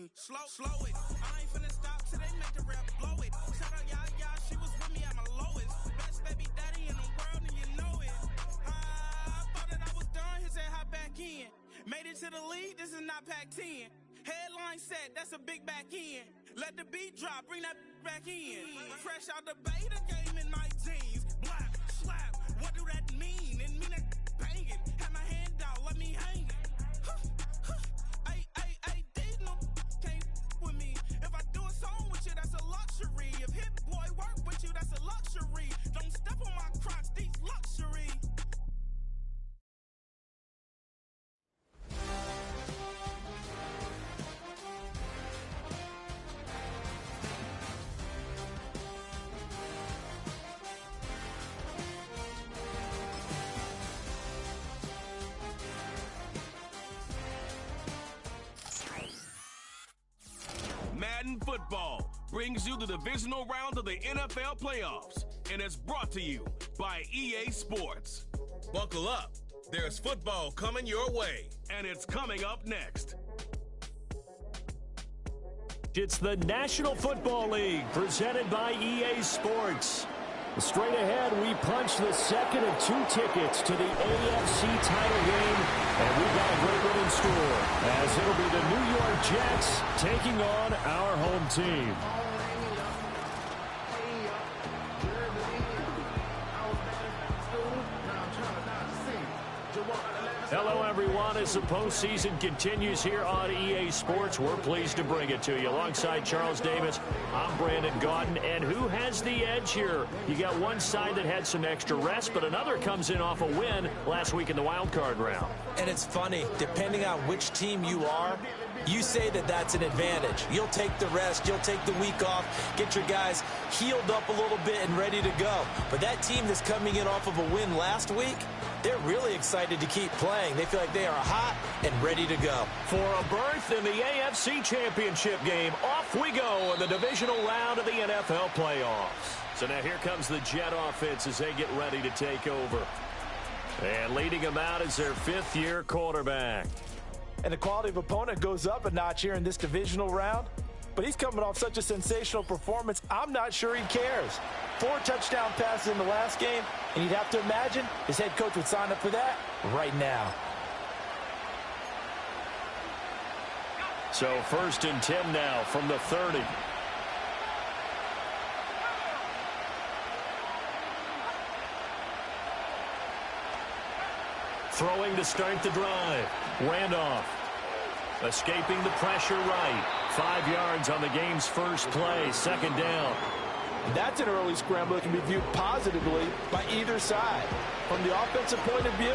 mean, slow it. I ain't finna stop till they make the rap blow it. Shout out, y'all, she was with me at my lowest. Best baby daddy in the world, and you know it. I thought that I was done, he said hop back in. Made it to the league, this is not Pac-10. Headline set, that's a big back end. Let the beat drop, bring that back in. Fresh out the beta game in my jeans. Black, slap, what do that mean? It mean that banging. Have my hand out, let me hang it. These no can't with me. If I do a song with you, that's a luxury. If Hit Boy work with you, that's a luxury. Don't step on my Crocs, these luxury. Madden Football brings you the divisional round of the NFL playoffs, and it's brought to you by EA Sports. Buckle up. There's football coming your way, and it's coming up next. It's the National Football League presented by EA Sports. Straight ahead, we punch the second of two tickets to the AFC title game, and we've got a great one in store, as it'll be the New York Jets taking on our home team. Hello, everyone. As the postseason continues here on EA Sports, we're pleased to bring it to you. Alongside Charles Davis, I'm Brandon Gaudin. And who has the edge here? You got one side that had some extra rest, but another comes in off a win last week in the wild card round. And it's funny, depending on which team you are, you say that that's an advantage. You'll take the rest, you'll take the week off, get your guys healed up a little bit and ready to go. But that team that's coming in off of a win last week, they're really excited to keep playing. They feel like they are hot and ready to go. For a berth in the AFC Championship game, off we go in the divisional round of the NFL playoffs. So now here comes the Jet offense as they get ready to take over. And leading them out is their fifth-year quarterback. And the quality of opponent goes up a notch here in this divisional round. But he's coming off such a sensational performance, I'm not sure he cares. 4 touchdown passes in the last game, and you'd have to imagine his head coach would sign up for that right now. So 1st and 10 now from the 30. Throwing to start the drive. Randolph. Escaping the pressure right. 5 yards on the game's first play. 2nd down. That's an early scramble that can be viewed positively by either side. From the offensive point of view,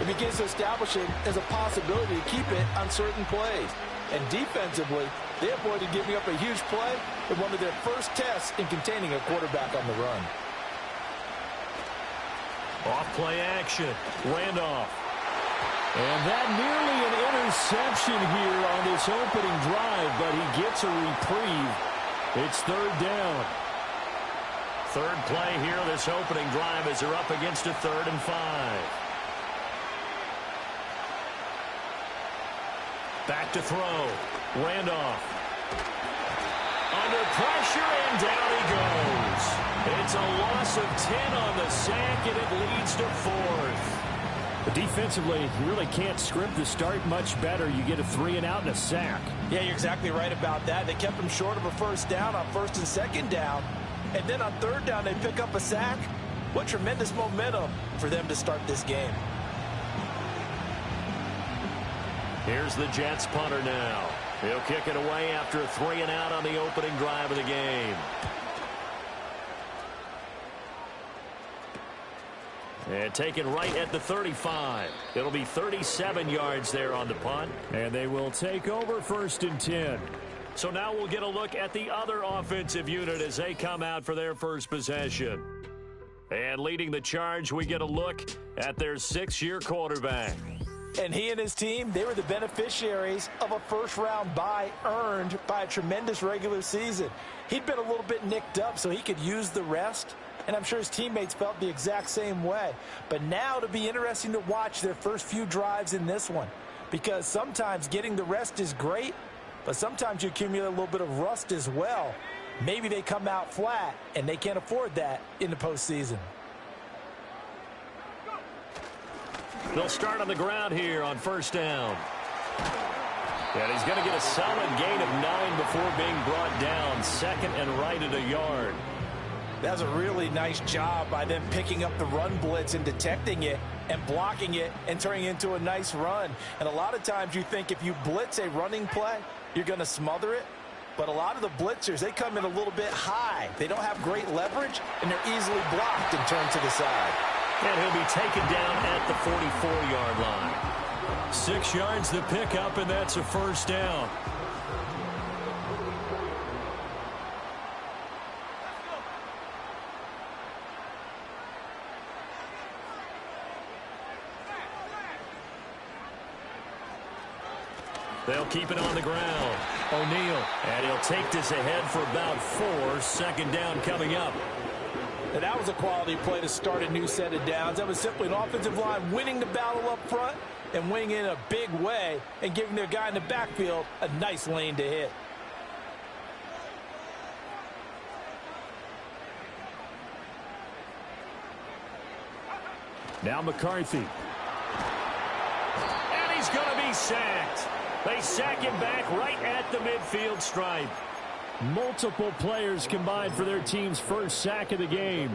it begins to establish it as a possibility to keep it on certain plays. And defensively, they avoided giving up a huge play in one of their first tests in containing a quarterback on the run. Off play action. Randolph. And that nearly an interception here on this opening drive, but he gets a reprieve. It's 3rd down. 3rd play here, this opening drive, as they're up against a 3rd and 5. Back to throw. Randolph. Under pressure, and down he goes. It's a loss of 10 on the sack, and it leads to 4th. But defensively, you really can't script the start much better. You get a 3 and out and a sack. Yeah, you're exactly right about that. They kept him short of a 1st down on 1st and 2nd down. And then on 3rd down, they pick up a sack. What tremendous momentum for them to start this game. Here's the Jets punter now. He'll kick it away after a 3 and out on the opening drive of the game. And taken right at the 35. It'll be 37 yards there on the punt. And they will take over 1st and 10. So now we'll get a look at the other offensive unit as they come out for their first possession. And leading the charge, we get a look at their 6th-year quarterback. And he and his team, they were the beneficiaries of a first-round bye earned by a tremendous regular season. He'd been a little bit nicked up, so he could use the rest. And I'm sure his teammates felt the exact same way. But now it'll be interesting to watch their first few drives in this one. Because sometimes getting the rest is great, but sometimes you accumulate a little bit of rust as well. Maybe they come out flat, and they can't afford that in the postseason. They'll start on the ground here on first down. And he's going to get a solid gain of 9 before being brought down. Second and right at a yard. That's a really nice job by them picking up the run blitz and detecting it and blocking it and turning it into a nice run. And a lot of times you think if you blitz a running play, you're going to smother it. But a lot of the blitzers, they come in a little bit high. They don't have great leverage, and they're easily blocked and turned to the side. And he'll be taken down at the 44-yard line. 6 yards to pick up, and that's a first down. They'll keep it on the ground. O'Neal, and he'll take this ahead for about 4. Second down coming up. And that was a quality play to start a new set of downs. That was simply an offensive line winning the battle up front and winning in a big way and giving their guy in the backfield a nice lane to hit. Now McCarthy. And he's going to be sacked. They sack him back right at the midfield stripe. Multiple players combined for their team's first sack of the game.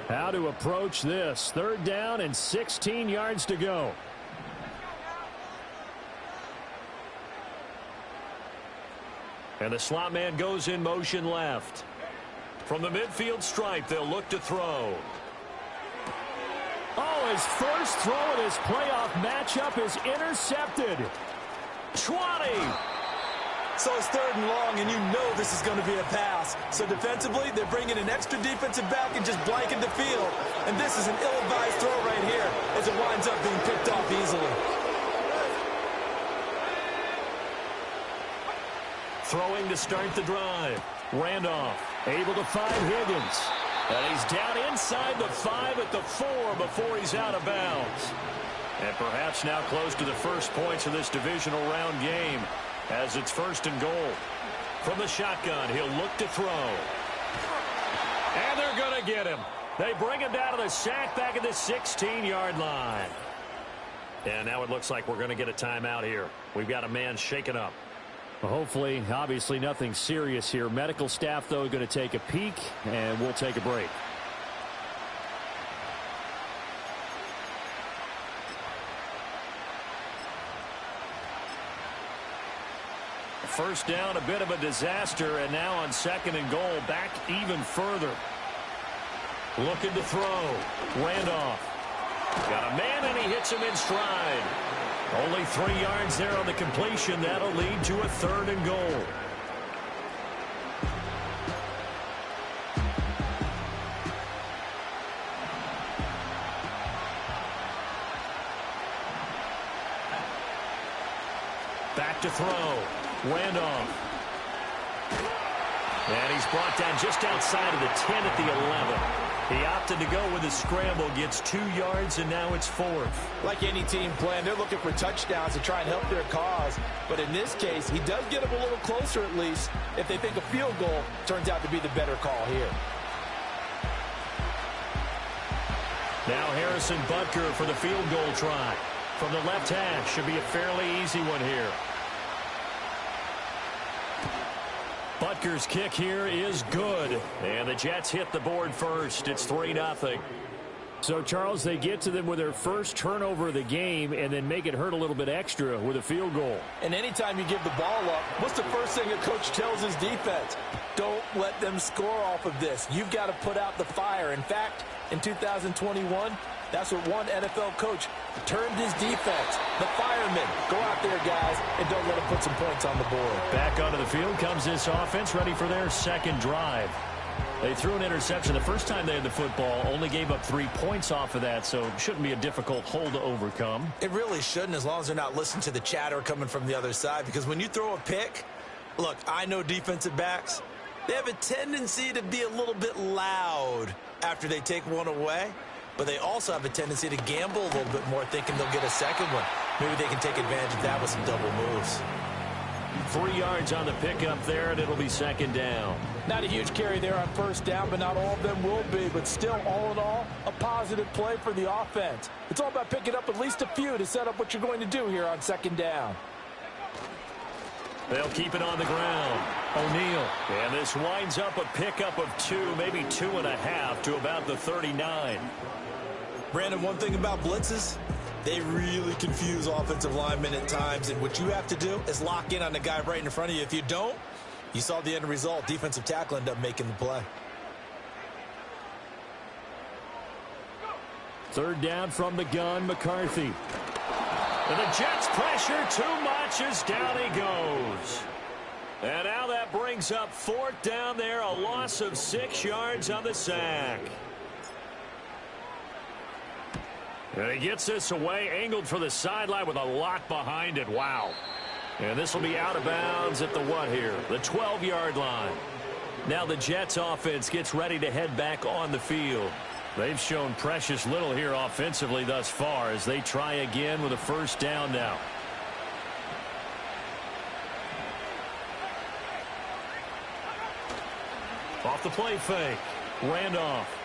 How to approach this? Third down and 16 yards to go. And the slot man goes in motion left. From the midfield stripe, they'll look to throw. Oh, his first throw of this playoff matchup is intercepted. 20. So it's third and long, and you know this is going to be a pass. So defensively, they're bringing an extra defensive back and just blanking the field. And this is an ill-advised throw right here as it winds up being picked off easily. Throwing to start the drive. Randolph able to find Higgins. And he's down inside the 5 at the 4 before he's out of bounds. And perhaps now close to the first points of this divisional round game as it's first and goal. From the shotgun, he'll look to throw. And they're going to get him. They bring him down to the sack back at the 16-yard line. And now it looks like we're going to get a timeout here. We've got a man shaken up. Well, hopefully, obviously nothing serious here. Medical staff, though, going to take a peek, and we'll take a break. First down, a bit of a disaster, and now on second and goal, back even further. Looking to throw. Randolph. Got a man, and he hits him in stride. Only 3 yards there on the completion. That'll lead to a third and goal. Back to throw. Randolph. And he's brought down just outside of the 10 at the 11. He opted to go with a scramble, gets 2 yards, and now it's 4th. Like any team playing, they're looking for touchdowns to try and help their cause. But in this case, he does get them a little closer at least if they think a field goal turns out to be the better call here. Now Harrison Butker for the field goal try. From the left hash, should be a fairly easy one here. Butker's kick here is good. And the Jets hit the board first. It's 3-0. So, Charles, they get to them with their first turnover of the game and then make it hurt a little bit extra with a field goal. And anytime you give the ball up, what's the first thing a coach tells his defense? Don't let them score off of this. You've got to put out the fire. In fact, in 2021, that's what one NFL coach termed his defense. The firemen. Go out there, guys, and don't let them put some points on the board. Back onto the field comes this offense, ready for their second drive. They threw an interception the first time they had the football, only gave up 3 points off of that, so it shouldn't be a difficult hole to overcome. It really shouldn't, as long as they're not listening to the chatter coming from the other side, because when you throw a pick, look, I know defensive backs, they have a tendency to be a little bit loud after they take one away. But they also have a tendency to gamble a little bit more, thinking they'll get a second one. Maybe they can take advantage of that with some double moves. 3 yards on the pickup there, and it'll be second down. Not a huge carry there on first down, but not all of them will be. But still, all in all, a positive play for the offense. It's all about picking up at least a few to set up what you're going to do here on second down. They'll keep it on the ground. O'Neal. And this winds up a pickup of 2, maybe 2.5 to about the 39. Brandon, one thing about blitzes, they really confuse offensive linemen at times. And what you have to do is lock in on the guy right in front of you. If you don't, you saw the end result. Defensive tackle ended up making the play. Third down from the gun, McCarthy. And the Jets pressure too much as down he goes. And now that brings up 4th down there, a loss of 6 yards on the sack. And he gets this away, angled for the sideline with a lot behind it. Wow. And this will be out of bounds at the what here? The 12-yard line. Now the Jets offense gets ready to head back on the field. They've shown precious little here offensively thus far as they try again with a first down now. Off the play fake. Randolph.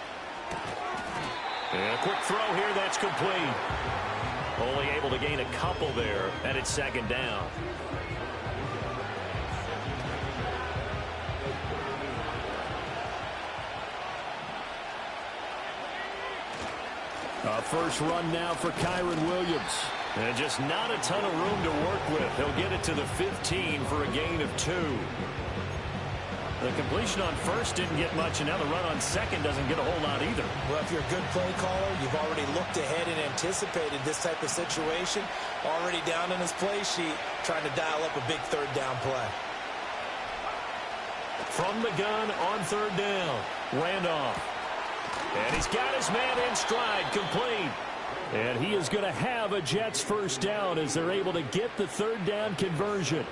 And a quick throw here, that's complete. Only able to gain a couple there, and it's second down. A first run now for Kyron Williams. And just not a ton of room to work with. He'll get it to the 15 for a gain of 2. The completion on first didn't get much, and now the run on second doesn't get a whole lot either. Well, if you're a good play caller, you've already looked ahead and anticipated this type of situation. Already down in his play sheet, trying to dial up a big third down play. From the gun on third down, Randolph. And he's got his man in stride, complete. And he is going to have a Jets first down as they're able to get the third down conversion.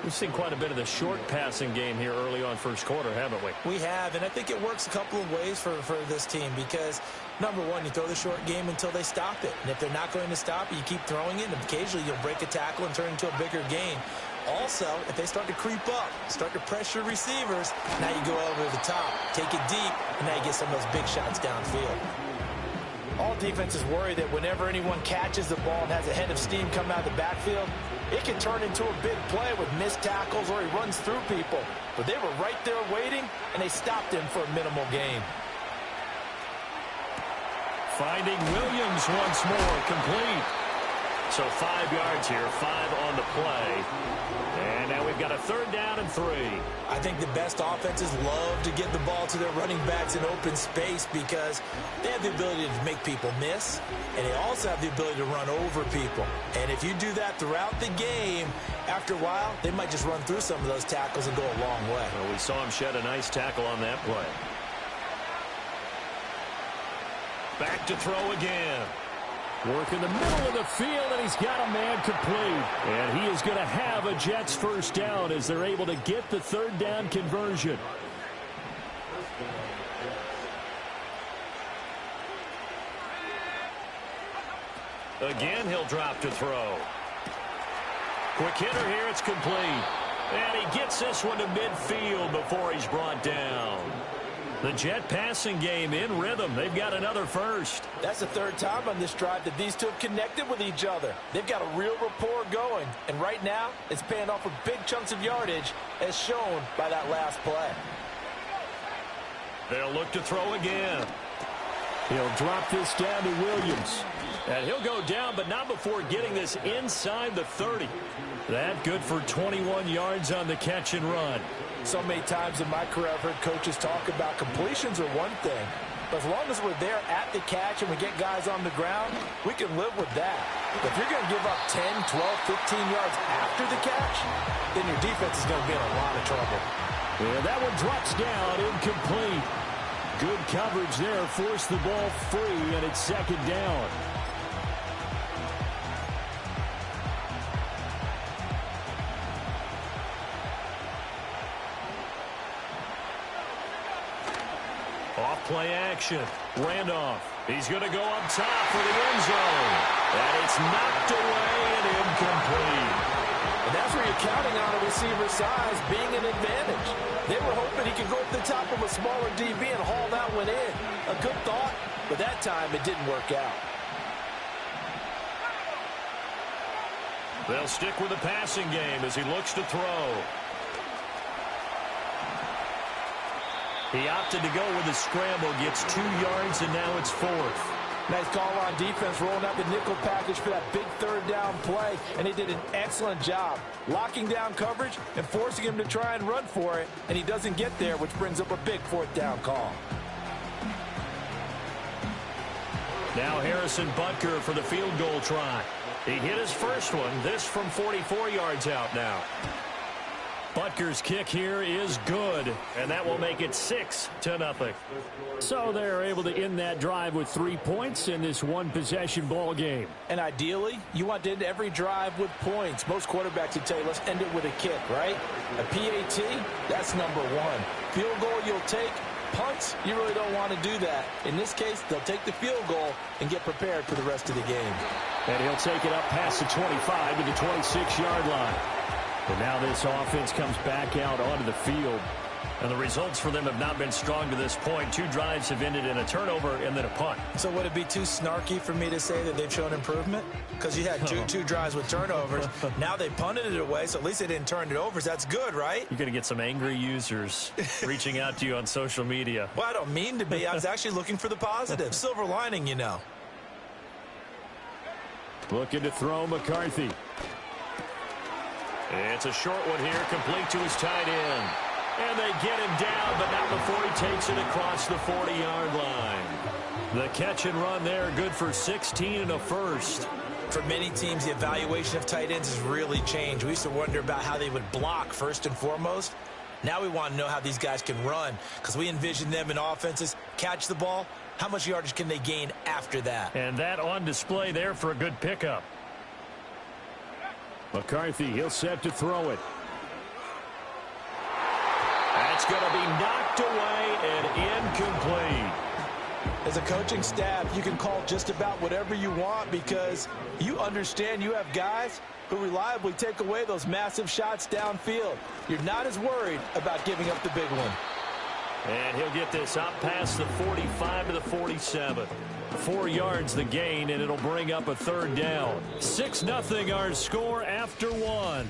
We've seen quite a bit of the short passing game here early on first quarter, haven't we? We have, and I think it works a couple of ways for this team because, number one, you throw the short game until they stop it. And if they're not going to stop it, you keep throwing it, and occasionally you'll break a tackle and turn it into a bigger gain. Also, if they start to creep up, start to pressure receivers, now you go over the top, take it deep, and now you get some of those big shots downfield. All defenses worry that whenever anyone catches the ball and has a head of steam coming out of the backfield, it can turn into a big play with missed tackles or he runs through people. But they were right there waiting, and they stopped him for a minimal gain. Finding Williams once more, complete. So 5 yards here, 5 on the play. And now we've got a third down and 3. I think the best offenses love to get the ball to their running backs in open space because they have the ability to make people miss, and they also have the ability to run over people. And if you do that throughout the game, after a while, they might just run through some of those tackles and go a long way. Well, we saw him shed a nice tackle on that play. Back to throw again. Work in the middle of the field, and he's got a man complete. And he is going to have a Jets first down as they're able to get the third down conversion. Again, he'll drop to throw. Quick hitter here, it's complete. And he gets this one to midfield before he's brought down. The Jet passing game in rhythm. They've got another first. That's the third time on this drive that these two have connected with each other. They've got a real rapport going. And right now, it's paying off with big chunks of yardage as shown by that last play. They'll look to throw again. He'll drop this down to Williams. And he'll go down, but not before getting this inside the 30. That good for 21 yards on the catch and run. So many times in my career I've heard coaches talk about completions are one thing. But as long as we're there at the catch and we get guys on the ground, we can live with that. But if you're going to give up 10, 12, 15 yards after the catch, then your defense is going to be in a lot of trouble. Yeah, that one drops down, incomplete. Good coverage there, forced the ball free, and it's second down. Off-play action. Randolph. He's going to go up top for the end zone. And it's knocked away and incomplete. And that's where you're counting on a receiver's size being an advantage. They were hoping he could go up the top of a smaller DB and haul that one in. A good thought, but that time it didn't work out. They'll stick with the passing game as he looks to throw. He opted to go with a scramble, gets 2 yards, and now it's 4th. Nice call on defense, rolling out the nickel package for that big third down play, and he did an excellent job locking down coverage and forcing him to try and run for it, and he doesn't get there, which brings up a big 4th down call. Now Harrison Butker for the field goal try. He hit his first one, this from 44 yards out now. Butker's kick here is good, and that will make it 6-0. So they're able to end that drive with 3 points in this one-possession ball game. And ideally, you want to end every drive with points. Most quarterbacks would tell you, let's end it with a kick, right? A PAT, that's number 1. Field goal you'll take. Punts, you really don't want to do that. In this case, they'll take the field goal and get prepared for the rest of the game. And he'll take it up past the 25 to the 26-yard line. And now this offense comes back out onto the field. And the results for them have not been strong to this point. 2 drives have ended in a turnover and then a punt. So would it be too snarky for me to say that they've shown improvement? Because you had two drives with turnovers. Now they punted it away, so at least they didn't turn it over. So that's good, right? You're going to get some angry users reaching out to you on social media. Well, I don't mean to be. I was actually looking for the positive. Silver lining, you know. Looking to throw McCarthy. It's a short one here, complete to his tight end. And they get him down, but not before he takes it across the 40-yard line. The catch and run there, good for 16 and a first. For many teams, the evaluation of tight ends has really changed. We used to wonder about how they would block first and foremost. Now we want to know how these guys can run, because we envision them in offenses catch the ball. How much yardage can they gain after that? And that on display there for a good pickup. McCarthy, he'll set to throw it. That's going to be knocked away and incomplete. As a coaching staff, you can call just about whatever you want because you understand you have guys who reliably take away those massive shots downfield. You're not as worried about giving up the big one. And he'll get this up past the 45 to the 47. 4 yards the gain, and it'll bring up a third down. 6-0 our score after 1.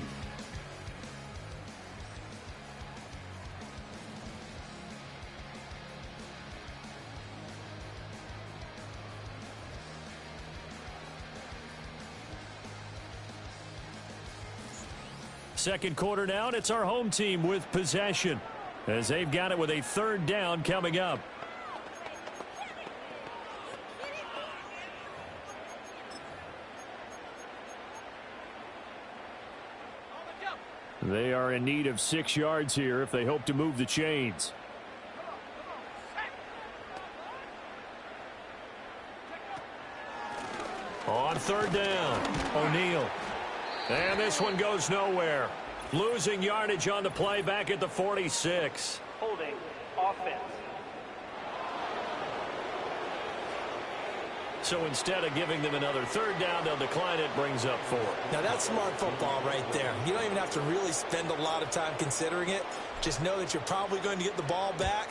Second quarter now, and it's our home team with possession as they've got it with a third down coming up. They are in need of 6 yards here if they hope to move the chains. On third down, O'Neal. And this one goes nowhere. Losing yardage on the play back at the 46. Holding offense. So instead of giving them another third down, they'll decline it, brings up 4. Now that's smart football right there. You don't even have to really spend a lot of time considering it. Just know that you're probably going to get the ball back.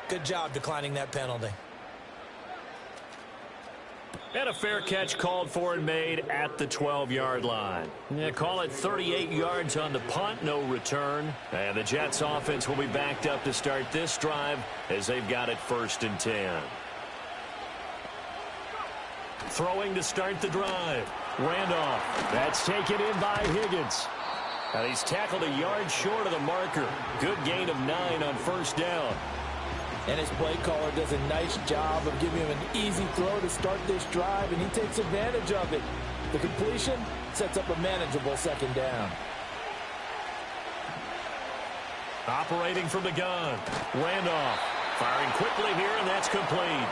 Good job declining that penalty. And a fair catch called for and made at the 12-yard line. Yeah, call it 38 yards on the punt, no return. And the Jets offense will be backed up to start this drive as they've got it 1st and 10. Throwing to start the drive. Randolph. That's taken in by Higgins. And he's tackled a yard short of the marker. Good gain of 9 on first down. And his play caller does a nice job of giving him an easy throw to start this drive, and he takes advantage of it. The completion sets up a manageable second down. Operating from the gun. Randolph firing quickly here, and that's complete.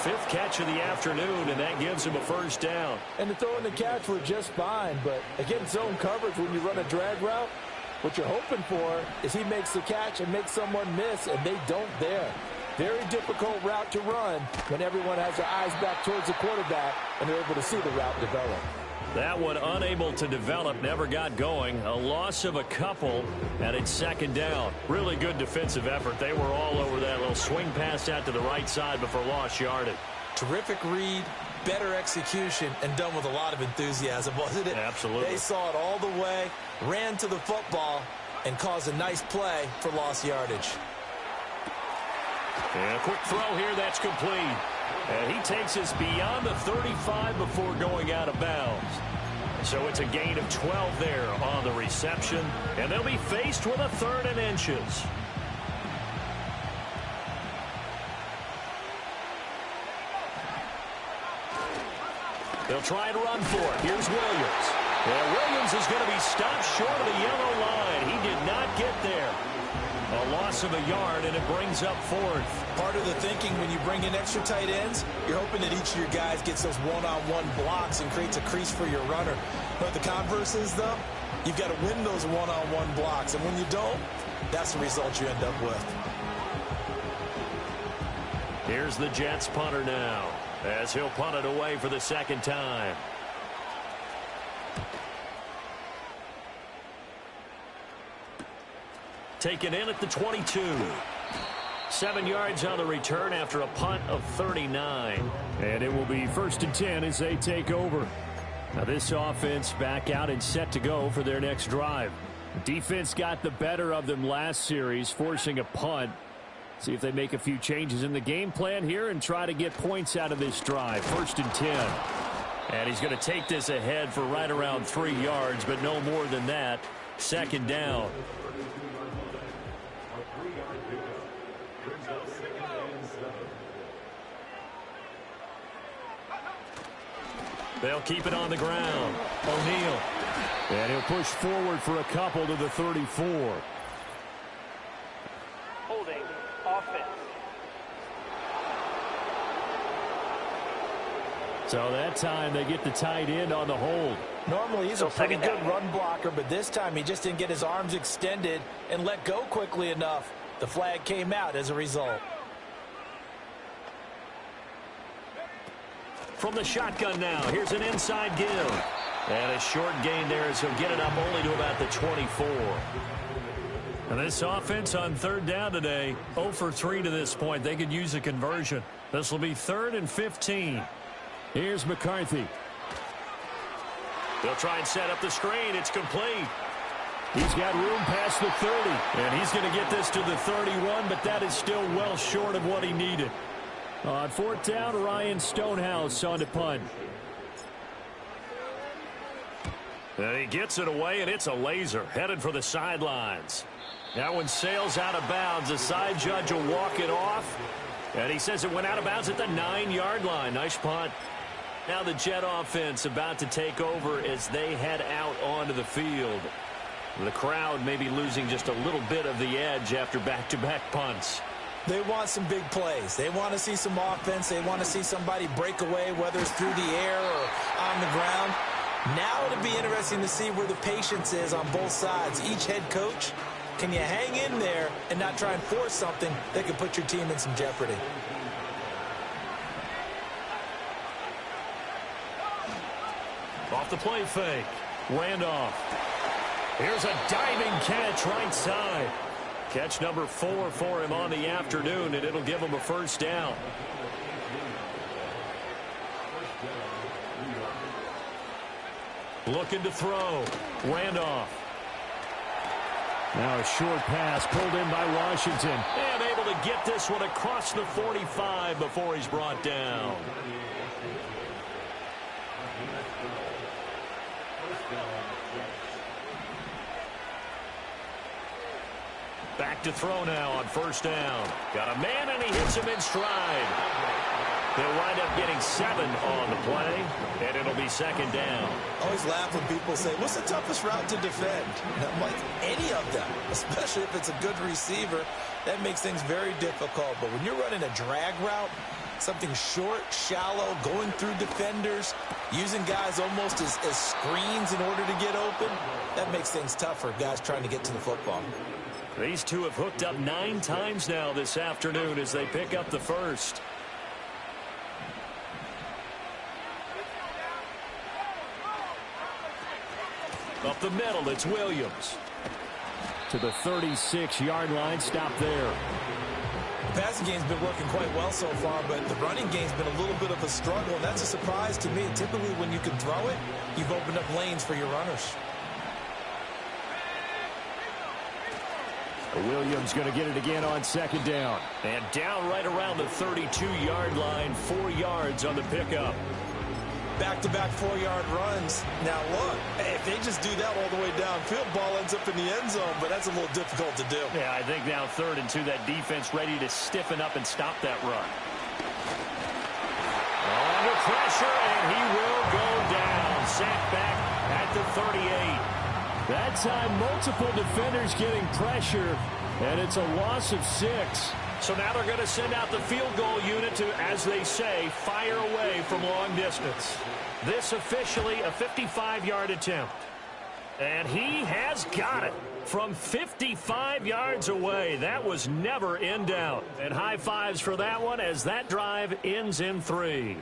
5th catch of the afternoon, and that gives him a first down. And the throw and the catch were just fine, but against zone coverage when you run a drag route, what you're hoping for is he makes the catch and makes someone miss, and they don't there. Very difficult route to run when everyone has their eyes back towards the quarterback and they're able to see the route develop. That one unable to develop, never got going. A loss of a couple, and it's second down. Really good defensive effort. They were all over that little swing pass out to the right side before lost yardage. Terrific read, better execution, and done with a lot of enthusiasm, wasn't it? Absolutely. They saw it all the way, ran to the football, and caused a nice play for lost yardage. And a quick throw here, that's complete. And he takes us beyond the 35 before going out of bounds. So it's a gain of 12 there on the reception, and they'll be faced with a 3rd and inches. They'll try and run for it. Here's Williams. And Williams is going to be stopped short of the yellow line. He did not get there. A loss of a yard, and it brings up 4th. Part of the thinking when you bring in extra tight ends, you're hoping that each of your guys gets those one-on-one blocks and creates a crease for your runner. But the converse is, though, you've got to win those one-on-one blocks. And when you don't, that's the result you end up with. Here's the Jets punter now, as he'll punt it away for the 2nd time. Taken in at the 22. 7 yards on the return after a punt of 39. And it will be 1st and 10 as they take over. Now this offense back out and set to go for their next drive. Defense got the better of them last series, forcing a punt. See if they make a few changes in the game plan here and try to get points out of this drive. 1st and 10. And he's going to take this ahead for right around 3 yards, but no more than that. 2nd down. They'll keep it on the ground. O'Neal. And he'll push forward for a couple to the 34. Holding offense. So that time they get the tight end on the hold. Normally he's a pretty good run blocker, but this time he just didn't get his arms extended and let go quickly enough. The flag came out as a result. From the shotgun now, here's an inside give. And a short gain there as he'll get it up only to about the 24. And this offense on 3rd down today, 0 for 3 to this point. They could use a conversion. This will be 3rd and 15. Here's McCarthy. They'll try and set up the screen. It's complete. He's got room past the 30. And he's going to get this to the 31, but that is still well short of what he needed. On 4th down, Ryan Stonehouse on the punt. And he gets it away, and it's a laser headed for the sidelines. That one sails out of bounds. The side judge will walk it off. And he says it went out of bounds at the 9-yard line. Nice punt. Now the Jet offense about to take over as they head out onto the field. The crowd may be losing just a little bit of the edge after back-to-back punts. They want some big plays. They want to see some offense. They want to see somebody break away, whether it's through the air or on the ground. Now it'll be interesting to see where the patience is on both sides. Each head coach, can you hang in there and not try and force something that could put your team in some jeopardy? Off the play fake. Randolph. Here's a diving catch right side. Catch number 4 for him on the afternoon, and it'll give him a 1st down. Looking to throw. Randolph. Now a short pass pulled in by Washington. And able to get this one across the 45 before he's brought down. Back to throw now on 1st down. Got a man, and he hits him in stride. They'll wind up getting 7 on the play, and it'll be 2nd down. I always laugh when people say, what's the toughest route to defend? And I'm like, any of them, especially if it's a good receiver. That makes things very difficult. But when you're running a drag route, something short, shallow, going through defenders, using guys almost as screens in order to get open, that makes things tough for guys trying to get to the football. These two have hooked up 9 times now this afternoon as they pick up the 1st. Up the middle, it's Williams. To the 36-yard line, stop there. The passing game's been working quite well so far, but the running game's been a little bit of a struggle, and that's a surprise to me. Typically, when you can throw it, you've opened up lanes for your runners. Williams going to get it again on second down. And down right around the 32-yard line, 4 yards on the pickup. Back-to-back 4-yard runs. Now, look, if they just do that all the way downfield, ball ends up in the end zone, but that's a little difficult to do. Yeah, I think now 3rd and 2, that defense ready to stiffen up and stop that run. Under pressure, and he will go down. Sacked back at the 38. That time, multiple defenders getting pressure, and it's a loss of 6. So now they're going to send out the field goal unit to, as they say, fire away from long distance. This officially a 55-yard attempt. And he has got it from 55 yards away. That was never in doubt. And high fives for that one as that drive ends in 3.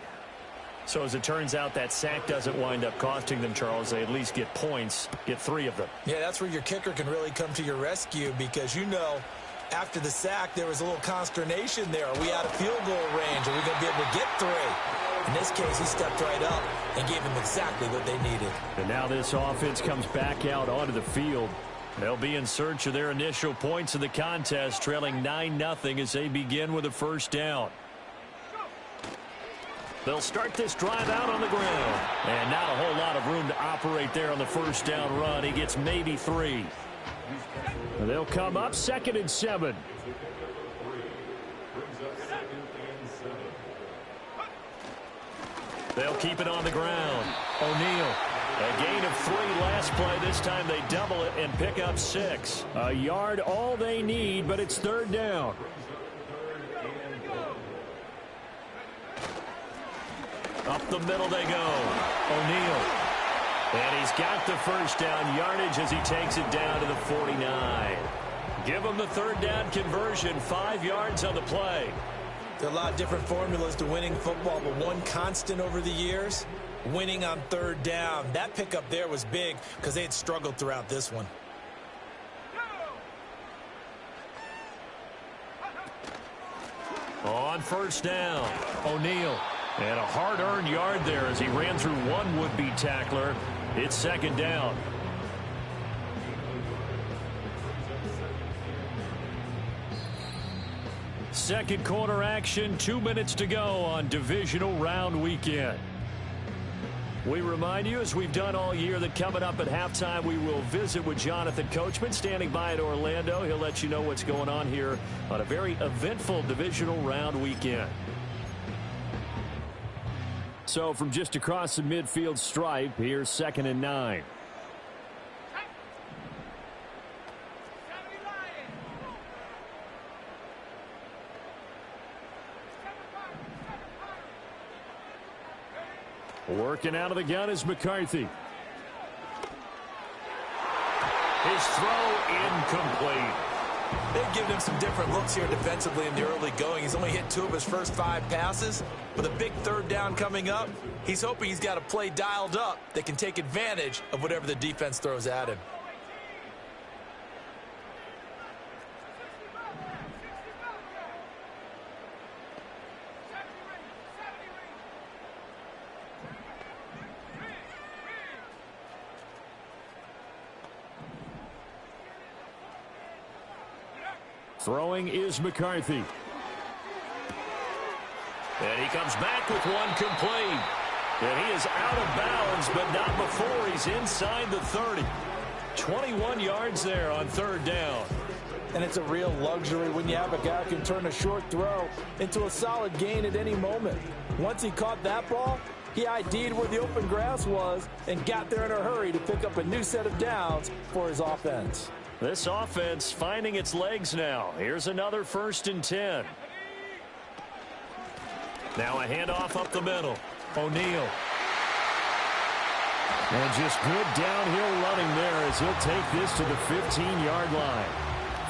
So as it turns out, that sack doesn't wind up costing them, Charles. They at least get points, get 3 of them. Yeah, that's where your kicker can really come to your rescue because, you know, after the sack, there was a little consternation there. Are we out of field goal range? Are we going to be able to get 3? In this case, he stepped right up and gave them exactly what they needed. And now this offense comes back out onto the field. They'll be in search of their initial points in the contest, trailing 9-0 as they begin with a first down. They'll start this drive out on the ground. And not a whole lot of room to operate there on the first down run. He gets maybe 3. They'll come up 2nd and 7. They'll keep it on the ground. O'Neal. A gain of 3 last play. This time they double it and pick up 6. A yard all they need, but it's 3rd down. Up the middle they go. O'Neal. And he's got the first down yardage as he takes it down to the 49. Give him the 3rd down conversion. 5 yards on the play. There are a lot of different formulas to winning football, but one constant over the years, winning on 3rd down. That pickup there was big because they had struggled throughout this one. On first down, O'Neal. And a hard-earned yard there as he ran through one would-be tackler. It's 2nd down. Second quarter action, 2 minutes to go on Divisional Round Weekend. We remind you, as we've done all year, that coming up at halftime, we will visit with Jonathan Coachman, standing by at Orlando. He'll let you know what's going on here on a very eventful Divisional Round Weekend. So from just across the midfield stripe, here's 2nd and 9. Working out of the gun is McCarthy. His throw incomplete. They've given him some different looks here defensively in the early going. He's only hit 2 of his first 5 passes. With a big 3rd down coming up, he's hoping he's got a play dialed up that can take advantage of whatever the defense throws at him. Throwing is McCarthy. And he comes back with one complete. And he is out of bounds, but not before he's inside the 30. 21 yards there on 3rd down. And it's a real luxury when you have a guy who can turn a short throw into a solid gain at any moment. Once he caught that ball, he ID'd where the open grass was and got there in a hurry to pick up a new set of downs for his offense. This offense finding its legs now. Here's another 1st and 10. Now a handoff up the middle. O'Neal. And just good downhill running there as he'll take this to the 15-yard line.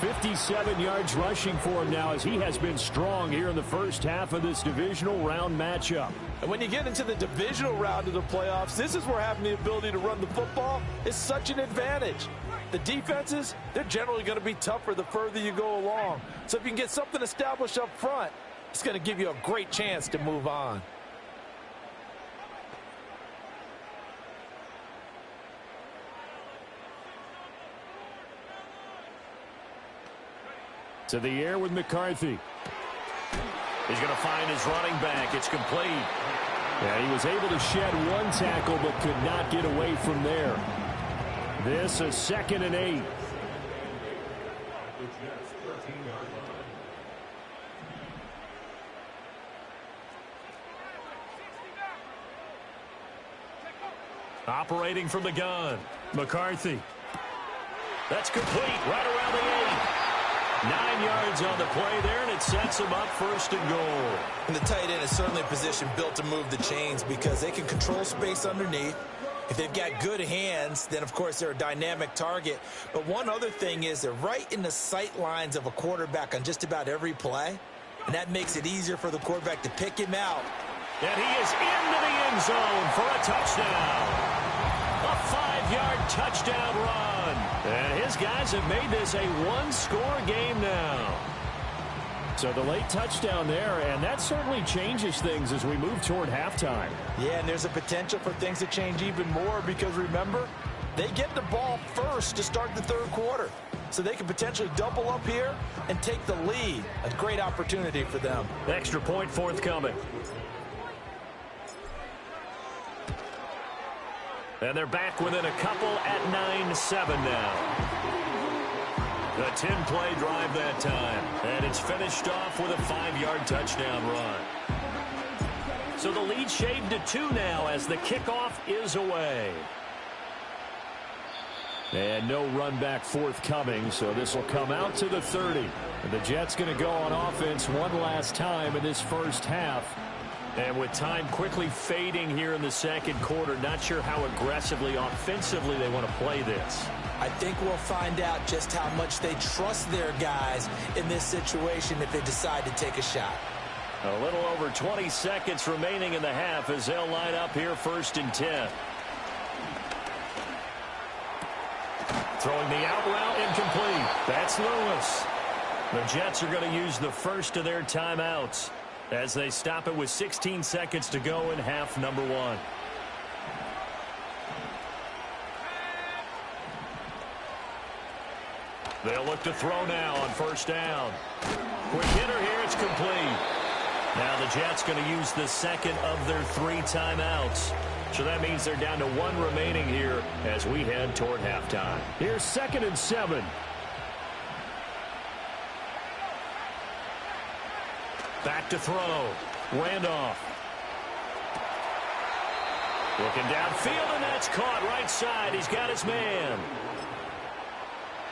57 yards rushing for him now as he has been strong here in the first half of this divisional round matchup. And when you get into the divisional round of the playoffs, this is where having the ability to run the football is such an advantage. The defenses, they're generally going to be tougher the further you go along. So if you can get something established up front, it's going to give you a great chance to move on. To the air with McCarthy. He's going to find his running back. It's complete. Yeah, he was able to shed one tackle but could not get away from there. This is 2nd and 8. Operating from the gun, McCarthy. That's complete right around the 8. 9 yards on the play there, and it sets him up 1st and goal. And the tight end is certainly a position built to move the chains because they can control space underneath. If they've got good hands, then, of course, they're a dynamic target. But one other thing is they're right in the sight lines of a quarterback on just about every play, and that makes it easier for the quarterback to pick him out. And he is into the end zone for a touchdown. A 5-yard touchdown run. And his guys have made this a one-score game now. So the late touchdown there, and that certainly changes things as we move toward halftime. Yeah, and there's a potential for things to change even more because, remember, they get the ball first to start the third quarter. So they can potentially double up here and take the lead. A great opportunity for them. Extra point forthcoming. And they're back within a couple at 9-7 now. The 10-play drive that time. And it's finished off with a 5-yard touchdown run. So the lead shaved to 2 now as the kickoff is away. And no run back forthcoming, so this will come out to the 30. And the Jets going to go on offense one last time in this first half. And with time quickly fading here in the second quarter, not sure how aggressively, offensively they want to play this. I think we'll find out just how much they trust their guys in this situation if they decide to take a shot. A little over 20 seconds remaining in the half as they'll line up here 1st and 10. Throwing the out route incomplete. That's Lewis. The Jets are going to use the first of their timeouts as they stop it with 16 seconds to go in half number 1. They'll look to throw now on 1st down. Quick hitter here, it's complete. Now the Jets going to use the second of their 3 timeouts. So that means they're down to 1 remaining here as we head toward halftime. Here's 2nd and 7. Back to throw. Randolph. Looking downfield, and that's caught right side. He's got his man.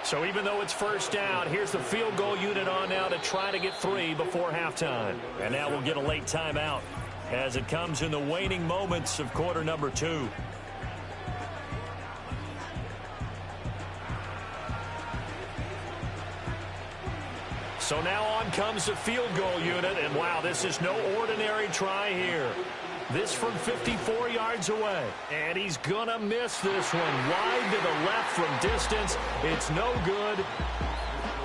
So even though it's 1st down, here's the field goal unit on now to try to get 3 before halftime. And now we'll get a late timeout as it comes in the waning moments of quarter number 2. So now on comes the field goal unit, and wow, this is no ordinary try here. This from 54 yards away, and he's gonna miss this one. Wide to the left from distance. It's no good.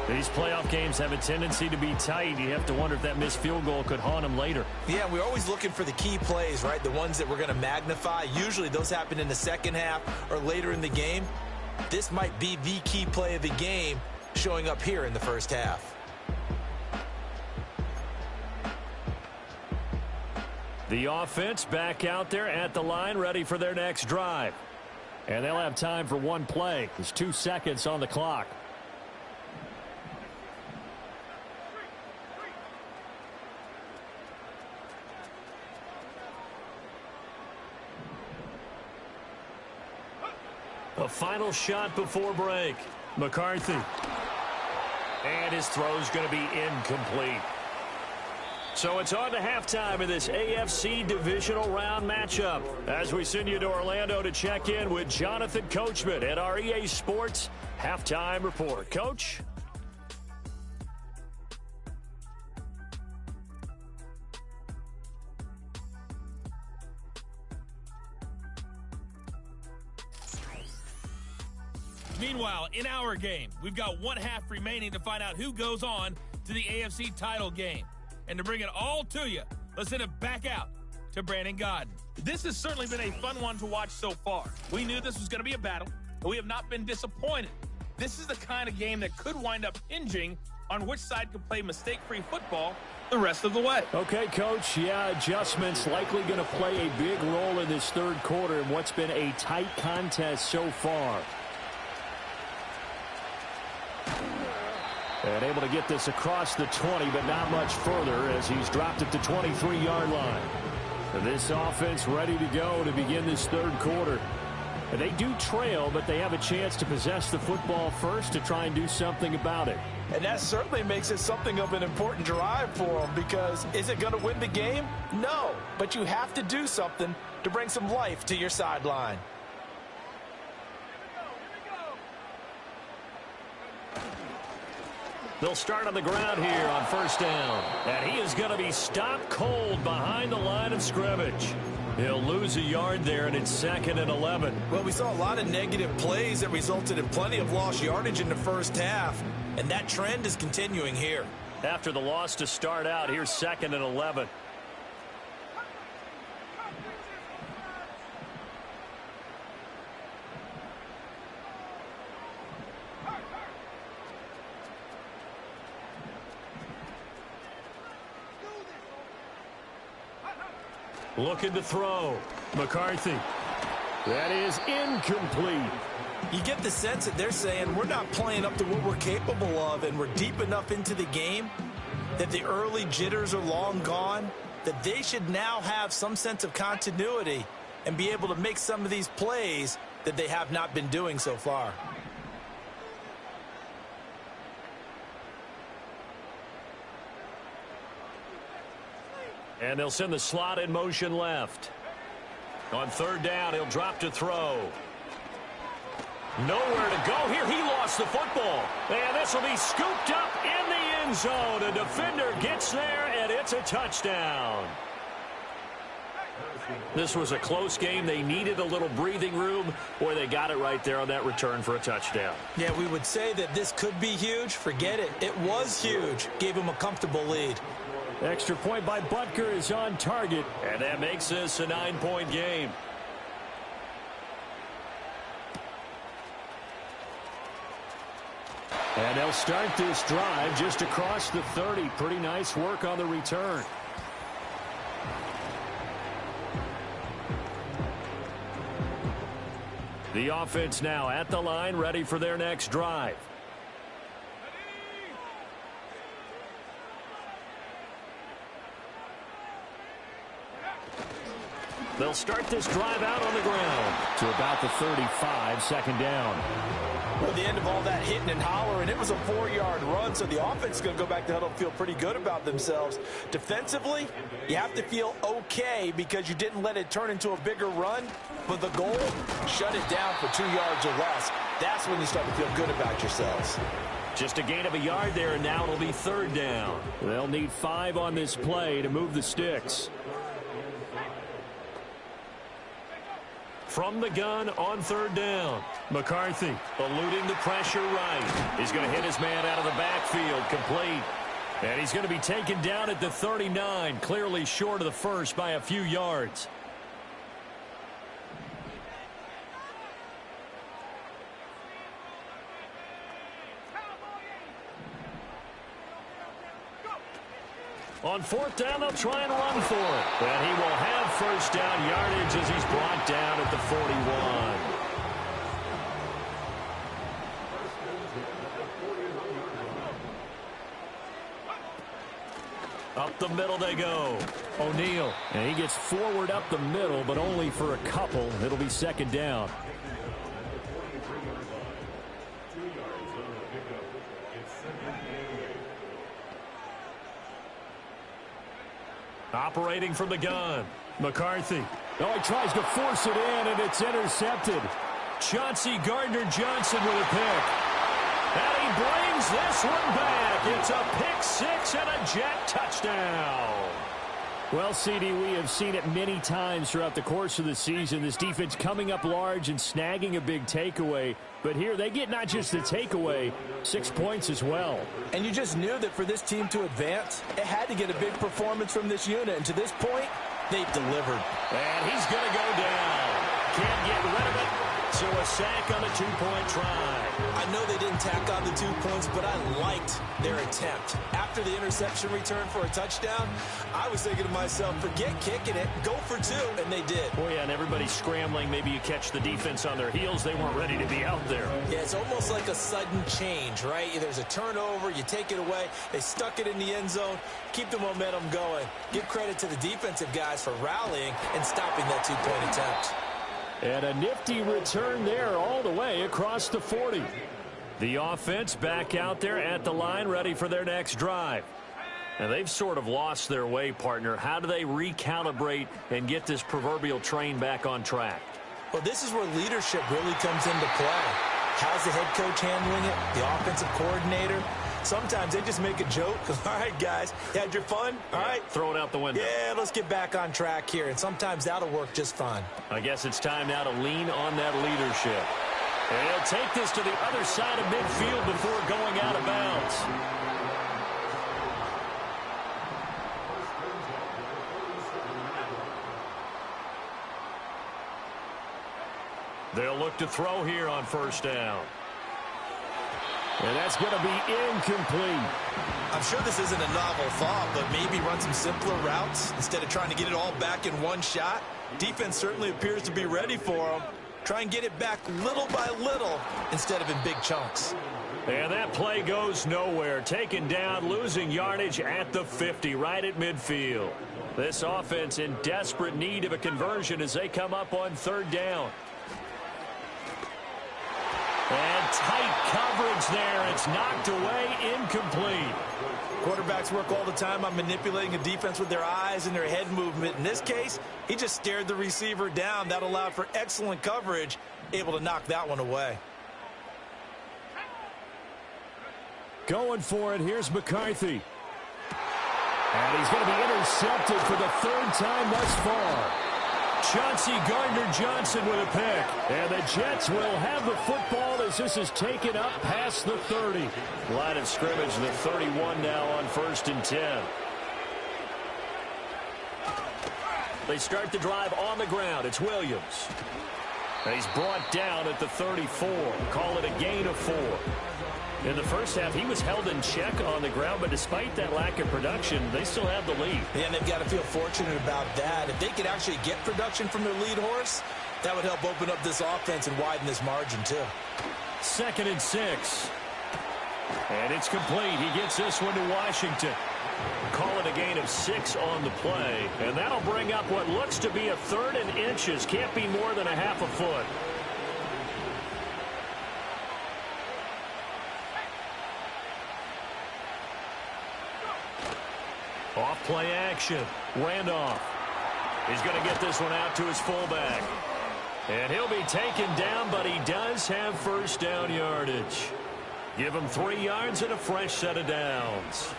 These playoff games have a tendency to be tight. You have to wonder if that missed field goal could haunt him later. Yeah, we're always looking for the key plays, right? The ones that we're going to magnify. Usually those happen in the second half or later in the game. This might be the key play of the game showing up here in the first half. The offense back out there at the line, ready for their next drive. And they'll have time for one play. There's 2 seconds on the clock. A final shot before break. McCarthy. And his throw's going to be incomplete. So it's on to halftime in this AFC Divisional Round matchup as we send you to Orlando to check in with Jonathan Coachman at our EA Sports Halftime Report. Coach? Meanwhile, in our game, we've got one half remaining to find out who goes on to the AFC title game. And to bring it all to you, let's send it back out to Brandon Godden. This has certainly been a fun one to watch so far. We knew this was going to be a battle, but we have not been disappointed. This is the kind of game that could wind up hinging on which side could play mistake-free football the rest of the way. Okay, Coach. Yeah, adjustments likely going to play a big role in this third quarter in what's been a tight contest so far. And able to get this across the 20, but not much further as he's dropped it to 23-yard line. And this offense ready to go to begin this third quarter. And they do trail, but they have a chance to possess the football first to try and do something about it. And that certainly makes it something of an important drive for them, because is it going to win the game? No, but you have to do something to bring some life to your sideline. They'll start on the ground here on first down. And he is going to be stopped cold behind the line of scrimmage. He'll lose a yard there, and it's 2nd and 11. Well, we saw a lot of negative plays that resulted in plenty of lost yardage in the first half, and that trend is continuing here. After the loss to start out, here's 2nd and 11. Looking to throw. McCarthy. That is incomplete. You get the sense that they're saying we're not playing up to what we're capable of, and we're deep enough into the game that the early jitters are long gone, that they should now have some sense of continuity and be able to make some of these plays that they have not been doing so far. And they'll send the slot in motion left. On third down, he'll drop to throw. Nowhere to go here. He lost the football. And this will be scooped up in the end zone. A defender gets there, and it's a touchdown. This was a close game. They needed a little breathing room, or they got it right there on that return for a touchdown. Yeah, we would say that this could be huge. Forget it. It was huge. Gave him a comfortable lead. Extra point by Butker is on target, and that makes this a 9-point game. And they'll start this drive just across the 30. Pretty nice work on the return. The offense now at the line, ready for their next drive. They'll start this drive out on the ground to about the 35, 2nd down. Well, at the end of all that hitting and hollering, it was a 4-yard run, so the offense is going to go back to huddle and feel pretty good about themselves. Defensively, you have to feel okay because you didn't let it turn into a bigger run, but the goal, shut it down for 2 yards or less. That's when you start to feel good about yourselves. Just a gain of a yard there, and now it'll be 3rd down. They'll need 5 on this play to move the sticks. From the gun on 3rd down. McCarthy eluding the pressure right. He's going to hit his man out of the backfield, complete. And he's going to be taken down at the 39, clearly short of the first by a few yards. On 4th down, they'll try and run for it. And he will have 1st down yardage as he's brought down at the 41. Up the middle they go. O'Neal. And he gets forward up the middle, but only for a couple. It'll be 2nd down. Operating from the gun. McCarthy. Oh, he tries to force it in, and it's intercepted. Chauncey Gardner-Johnson with a pick. And he brings this one back. It's a pick 6 and a Jet touchdown. Well, CD, we have seen it many times throughout the course of the season. This defense coming up large and snagging a big takeaway. But here they get not just the takeaway, 6 points as well. And you just knew that for this team to advance, it had to get a big performance from this unit. And to this point, they've delivered. And he's going to go down. Can't get rid of it. So a sack on a 2-point try. I know they didn't tack on the 2 points, but I liked their attempt. After the interception return for a touchdown, I was thinking to myself, forget kicking it, go for 2, and they did. Oh, yeah, and everybody's scrambling. Maybe you catch the defense on their heels. They weren't ready to be out there. Yeah, it's almost like a sudden change, right? There's a turnover, you take it away, they stuck it in the end zone, keep the momentum going. Give credit to the defensive guys for rallying and stopping that 2-point attempt. And a nifty return there all the way across the 40. The offense back out there at the line, ready for their next drive. And they've sort of lost their way, partner. How do they recalibrate and get this proverbial train back on track? Well, this is where leadership really comes into play. How's the head coach handling it? The offensive coordinator? Sometimes they just make a joke. All right, guys, you had your fun? All right. Throw it out the window. Yeah, let's get back on track here. And sometimes that'll work just fine. I guess it's time now to lean on that leadership. And he'll take this to the other side of midfield before going out of bounds. They'll look to throw here on first down. And that's going to be incomplete. I'm sure this isn't a novel thought, but maybe run some simpler routes instead of trying to get it all back in one shot. Defense certainly appears to be ready for them. Try and get it back little by little instead of in big chunks. And that play goes nowhere. Taken down, losing yardage at the 50, right at midfield. This offense in desperate need of a conversion as they come up on third down. And tight coverage there. It's knocked away, incomplete. Quarterbacks work all the time on manipulating a defense with their eyes and their head movement. In this case, he just stared the receiver down. That allowed for excellent coverage, able to knock that one away. Going for it, here's McCarthy. And he's going to be intercepted for the third time thus far. Chauncey Gardner-Johnson with a pick. And the Jets will have the football as this is taken up past the 30. Line of scrimmage, the 31 now on 1st and 10. They start the drive on the ground. It's Williams. He's brought down at the 34. Call it a gain of 4. In the first half, he was held in check on the ground, but despite that lack of production, they still have the lead. And they've got to feel fortunate about that. If they could actually get production from their lead horse, that would help open up this offense and widen this margin, too. 2nd and 6. And it's complete. He gets this one to Washington. Call it a gain of 6 on the play. And that'll bring up what looks to be a 3rd and inches. Can't be more than a half a foot. Off play action. Randolph. He's going to get this one out to his fullback. And he'll be taken down, but he does have first down yardage. Give him 3 yards and a fresh set of downs.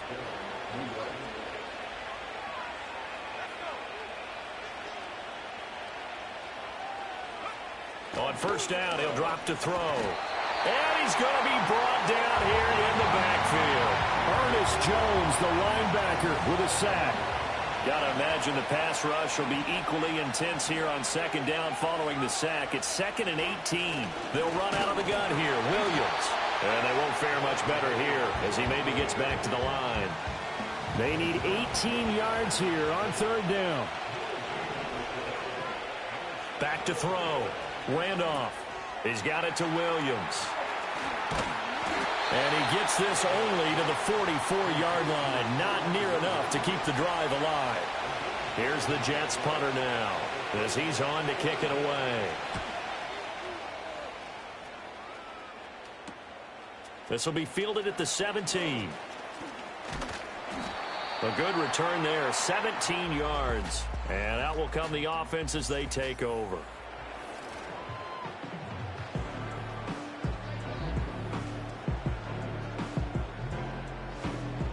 On first down, he'll drop to throw. And he's going to be brought down here in the backfield. Ernest Jones, the linebacker, with a sack. Got to imagine the pass rush will be equally intense here on 2nd down following the sack. It's 2nd and 18. They'll run out of the gun here. Williams. And they won't fare much better here as he maybe gets back to the line. They need 18 yards here on 3rd down. Back to throw. Randolph. He's got it to Williams. And he gets this only to the 44-yard line. Not near enough to keep the drive alive. Here's the Jets punter now as he's on to kick it away. This will be fielded at the 17. A good return there, 17 yards. And out will come the offense as they take over.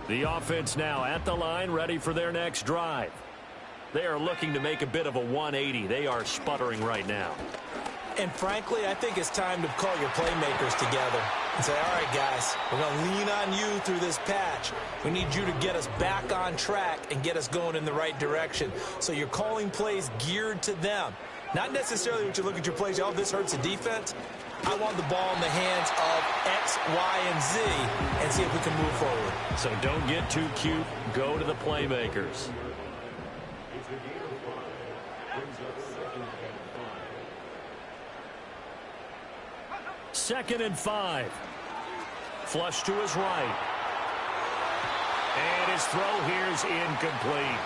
The offense now at the line, ready for their next drive. They are looking to make a bit of a 180. They are sputtering right now. And frankly, I think it's time to call your playmakers together and say, all right, guys, we're going to lean on you through this patch. We need you to get us back on track and get us going in the right direction. So you're calling plays geared to them. Not necessarily what you look at your plays, oh, this hurts the defense. I want the ball in the hands of X, Y, and Z and see if we can move forward. So don't get too cute. Go to the playmakers. Second and 5. Flush to his right. And his throw here is incomplete.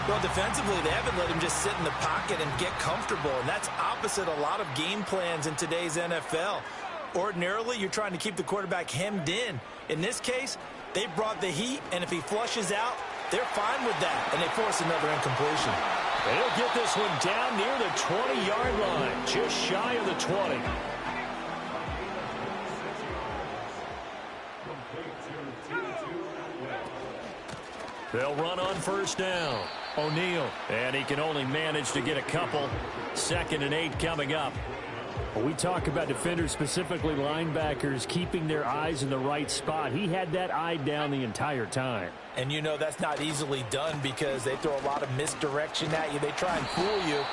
Well, defensively, they haven't let him just sit in the pocket and get comfortable, and that's opposite a lot of game plans in today's NFL. Ordinarily, you're trying to keep the quarterback hemmed in. In this case, they brought the heat, and if he flushes out, they're fine with that, and they force another incompletion. And he'll get this one down near the 20-yard line, just shy of the 20. They'll run on first down. O'Neal, and he can only manage to get a couple. 2nd and 8 coming up. When we talk about defenders, specifically linebackers, keeping their eyes in the right spot, he had that eye down the entire time. And you know that's not easily done because they throw a lot of misdirection at you. They try and fool you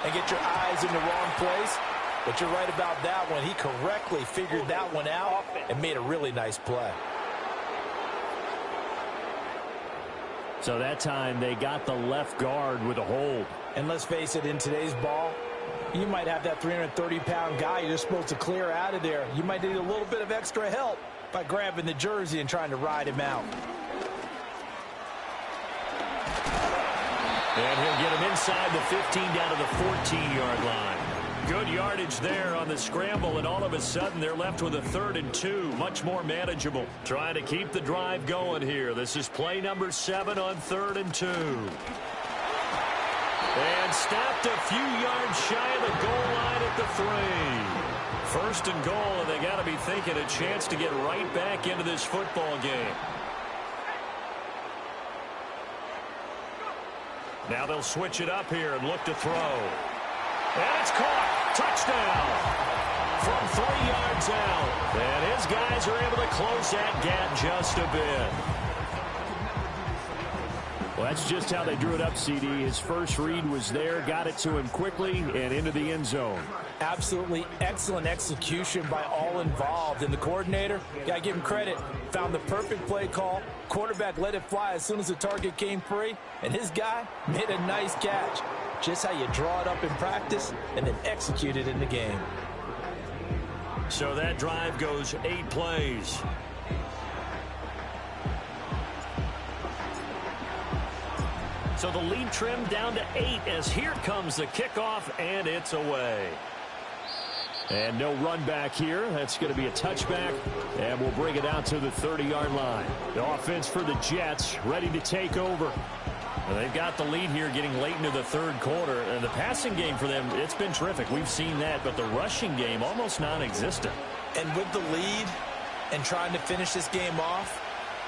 and get your eyes in the wrong place. But you're right about that one. He correctly figured that one out and made a really nice play. So that time they got the left guard with a hold. And let's face it, in today's ball, you might have that 330-pound guy you're supposed to clear out of there. You might need a little bit of extra help by grabbing the jersey and trying to ride him out. And he'll get him inside the 15 down to the 14-yard line. Good yardage there on the scramble, and all of a sudden they're left with a 3rd and 2. Much more manageable. Trying to keep the drive going here. This is play number 7 on 3rd and 2. And stopped a few yards shy of the goal line at the 3. 1st and goal, and they got to be thinking a chance to get right back into this football game. Now they'll switch it up here and look to throw. And it's caught. Touchdown. From 3 yards out. And his guys are able to close that gap just a bit. Well, that's just how they drew it up, CD. His first read was there, got it to him quickly, and into the end zone. Absolutely excellent execution by all involved. And the coordinator, got to give him credit, found the perfect play call. Quarterback let it fly as soon as the target came free. And his guy made a nice catch. Just how you draw it up in practice and then execute it in the game. So that drive goes 8 plays. So the lead trimmed down to 8 as here comes the kickoff, and it's away. And no run back here. That's going to be a touchback, and we'll bring it out to the 30-yard line. The offense for the Jets ready to take over. Well, they've got the lead here getting late into the 3rd quarter. And the passing game for them, it's been terrific. We've seen that, but the rushing game almost non-existent. And with the lead and trying to finish this game off,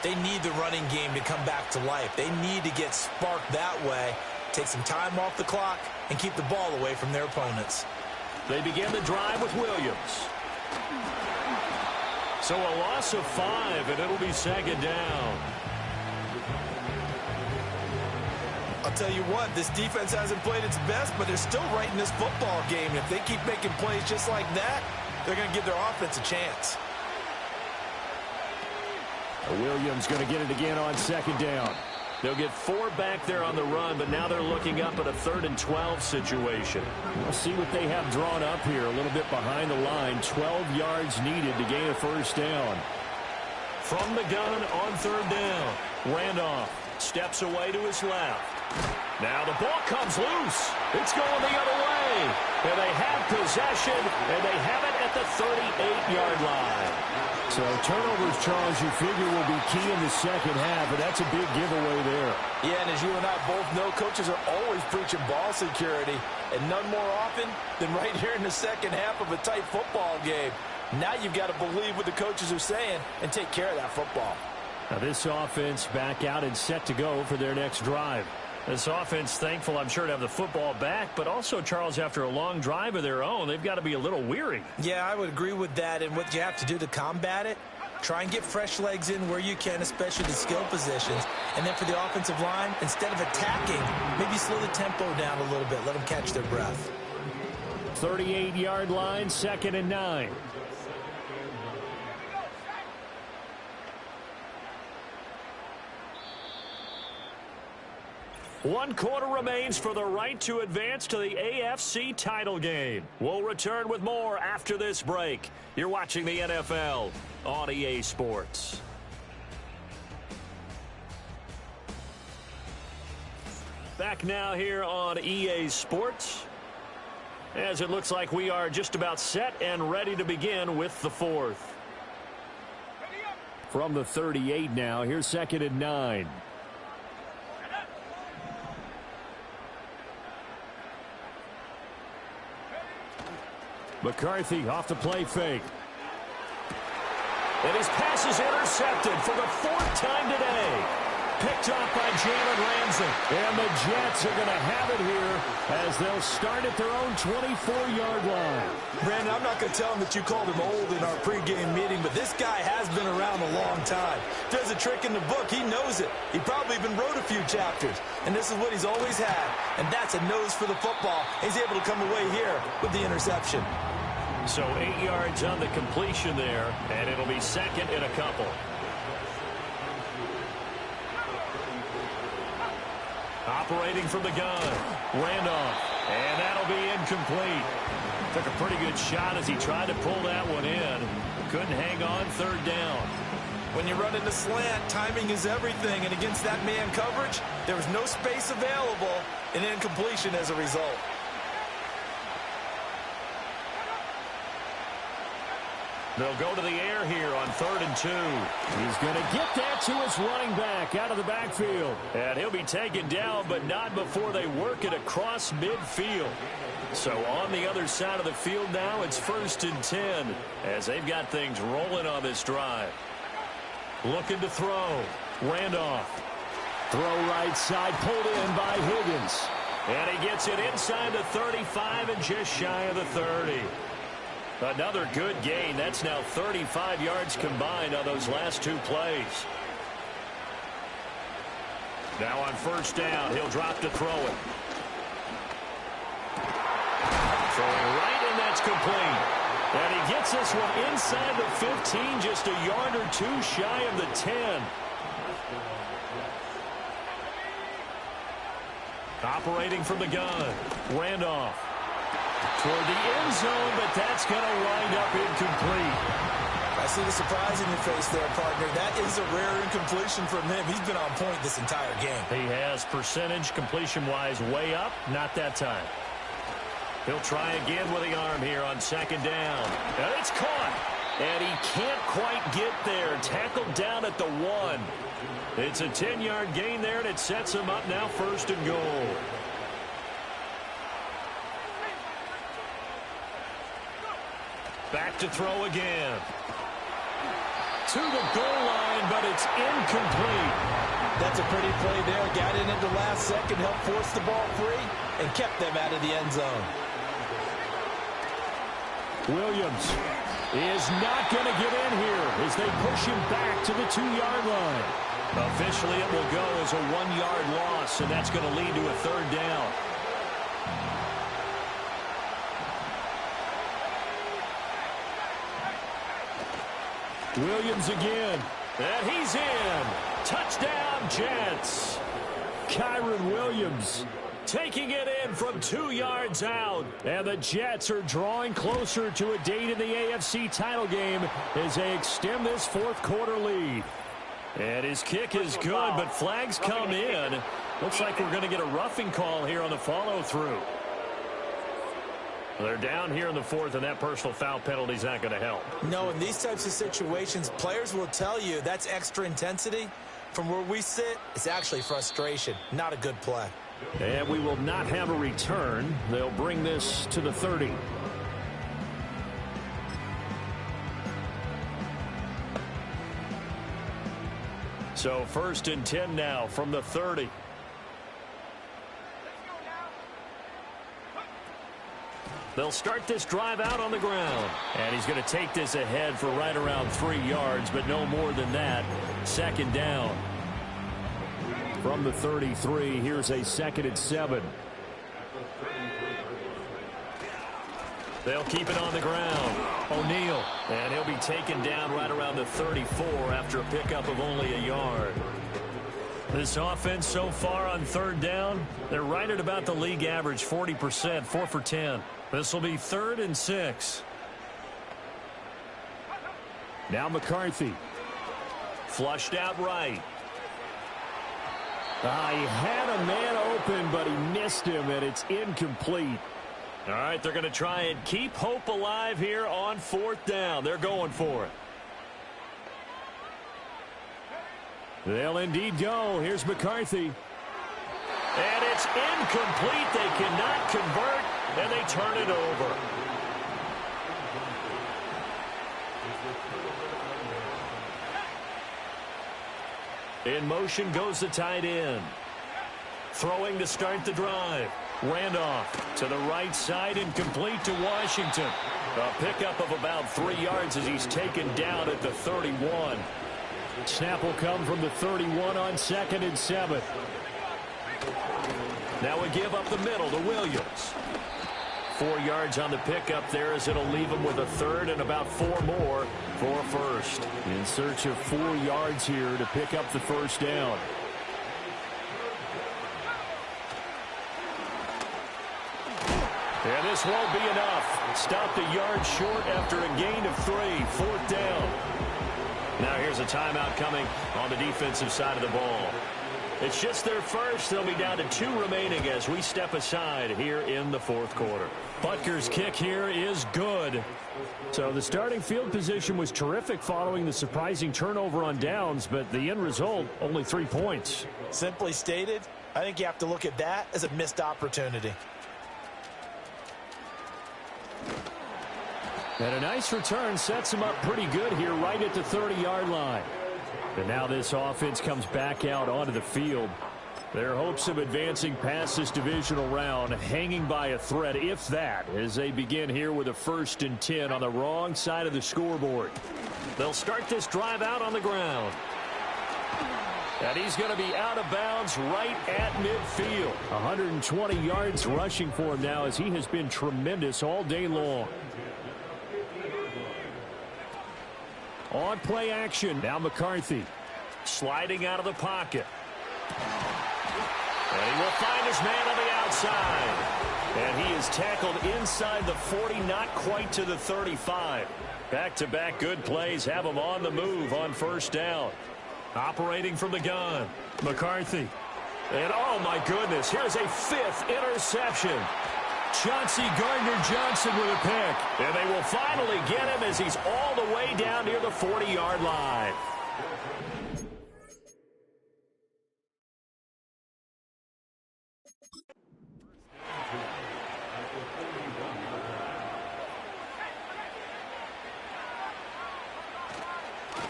they need the running game to come back to life. They need to get sparked that way, take some time off the clock, and keep the ball away from their opponents. They begin the drive with Williams. So a loss of 5, and it'll be 2nd down. I'll tell you what, this defense hasn't played its best, but they're still right in this football game. If they keep making plays just like that, they're going to give their offense a chance. Williams going to get it again on 2nd down. They'll get 4 back there on the run, but now they're looking up at a 3rd and 12 situation. We'll see what they have drawn up here. A little bit behind the line. 12 yards needed to gain a 1st down. From the gun on 3rd down. Randolph steps away to his left. Now the ball comes loose. It's going the other way. And they have possession, and they have it at the 38-yard line. So turnovers, Charles, you figure will be key in the 2nd half, and that's a big giveaway there. Yeah, and as you and I both know, coaches are always preaching ball security, and none more often than right here in the 2nd half of a tight football game. Now you've got to believe what the coaches are saying and take care of that football. Now this offense back out and set to go for their next drive. This offense, thankful, I'm sure, to have the football back, but also, Charles, after a long drive of their own, they've got to be a little weary. Yeah, I would agree with that, and what you have to do to combat it, try and get fresh legs in where you can, especially the skill positions. And then for the offensive line, instead of attacking, maybe slow the tempo down a little bit, let them catch their breath. 38-yard line, 2nd and 9. One quarter remains for the right to advance to the AFC title game. We'll return with more after this break. You're watching the NFL on EA Sports. Back now here on EA Sports, as it looks like we are just about set and ready to begin with the fourth. From the 38 now, here's 2nd and 9. McCarthy off the play fake. And his pass is intercepted for the 4th time today. Picked off by Jalen Ramsey. And the Jets are going to have it here as they'll start at their own 24-yard line. Brandon, I'm not going to tell him that you called him old in our pregame meeting, but this guy has been around a long time. If there's a trick in the book, he knows it. He probably even wrote a few chapters. And this is what he's always had. And that's a nose for the football. He's able to come away here with the interception. So 8 yards on the completion there, and it'll be 2nd and a couple. Operating from the gun, Randolph, and that'll be incomplete. Took a pretty good shot as he tried to pull that one in. Couldn't hang on, 3rd down. When you run into slant, timing is everything, and against that man coverage, there was no space available, and incompletion as a result. They'll go to the air here on 3rd and 2. He's going to get that to his running back out of the backfield. And he'll be taken down, but not before they work it across midfield. So on the other side of the field now, it's 1st and 10 as they've got things rolling on this drive. Looking to throw. Randolph. Throw right side, pulled in by Higgins. And he gets it inside the 35 and just shy of the 30. Another good gain. That's now 35 yards combined on those last 2 plays. Now on 1st down, he'll drop to throw it. Throwing right, and that's complete. And he gets this one inside the 15, just a yard or 2 shy of the 10. Operating from the gun, Randolph. Toward the end zone, but that's going to wind up incomplete. I see the surprise in your face there, partner. That is a rare incompletion from him. He's been on point this entire game. He has percentage completion-wise way up. Not that time. He'll try again with the arm here on 2nd down. And it's caught. And he can't quite get there. Tackled down at the 1. It's a 10-yard gain there, and it sets him up now 1st and goal. Back to throw again. To the goal line, but it's incomplete. That's a pretty play there. Got in at the last second, helped force the ball free, and kept them out of the end zone. Williams is not going to get in here as they push him back to the 2-yard line. Officially, it will go as a 1-yard loss, and that's going to lead to a 3rd down. Williams again, and he's in. Touchdown, Jets. Kyron Williams taking it in from 2 yards out. And the Jets are drawing closer to a date in the AFC title game as they extend this 4th quarter lead. And his kick is good, but flags come in. Looks like we're going to get a roughing call here on the follow-through. They're down here in the 4th, and that personal foul penalty is not going to help. No, in these types of situations, players will tell you that's extra intensity. From where we sit, it's actually frustration. Not a good play. And we will not have a return. They'll bring this to the 30. So 1st and 10 now from the 30. They'll start this drive out on the ground. And he's going to take this ahead for right around 3 yards, but no more than that. Second down. From the 33, here's a 2nd and 7. They'll keep it on the ground. O'Neal. And he'll be taken down right around the 34 after a pickup of only a yard. This offense so far on 3rd down, they're right at about the league average, 40%, 4 for 10. This will be 3rd and 6. Now McCarthy. Flushed out right. He had a man open, but he missed him, and it's incomplete. All right, they're going to try and keep hope alive here on 4th down. They're going for it. They'll indeed go. Here's McCarthy. And it's incomplete. They cannot convert, and they turn it over. In motion goes the tight end. Throwing to start the drive. Randolph to the right side and complete to Washington. A pickup of about 3 yards as he's taken down at the 31. Snap will come from the 31 on 2nd and 7. Now we give up the middle to Williams. 4 yards on the pickup there as it'll leave him with a 3rd and about 4 more for 1st. In search of 4 yards here to pick up the 1st down. And this won't be enough. Stopped a yard short after a gain of 3. 4th down. Now here's a timeout coming on the defensive side of the ball. It's just their first. They'll be down to 2 remaining as we step aside here in the 4th quarter. Butker's kick here is good. So the starting field position was terrific following the surprising turnover on downs, but the end result, only 3 points. Simply stated, I think you have to look at that as a missed opportunity. And a nice return sets him up pretty good here right at the 30-yard line. And now this offense comes back out onto the field. Their hopes of advancing past this divisional round hanging by a thread, if that, as they begin here with a 1st and 10 on the wrong side of the scoreboard. They'll start this drive out on the ground. And he's going to be out of bounds right at midfield. 120 yards rushing for him now as he has been tremendous all day long. On play action, now McCarthy. Sliding out of the pocket. And he will find his man on the outside. And he is tackled inside the 40, not quite to the 35. Back-to-back good plays have him on the move on 1st down. Operating from the gun, McCarthy. And oh my goodness, here's a 5th interception. Chauncey Gardner-Johnson with a pick. And they will finally get him as he's all the way down near the 40-yard line.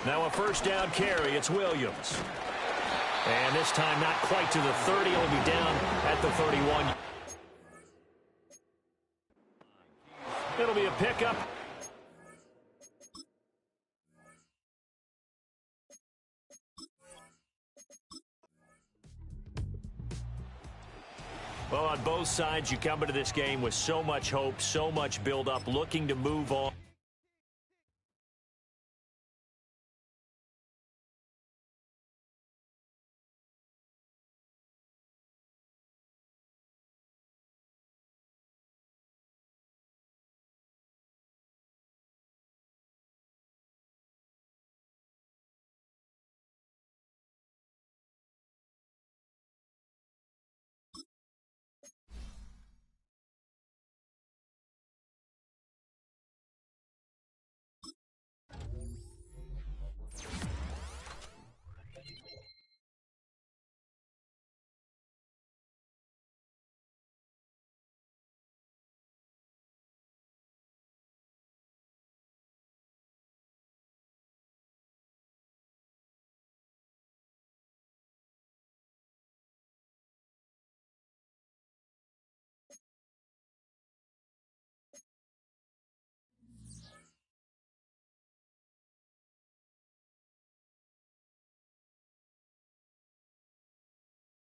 Now a 1st down carry. It's Williams. And this time not quite to the 30. He'll be down at the 31. It'll be a pickup. Well, on both sides, you come into this game with so much hope, so much build-up, looking to move on.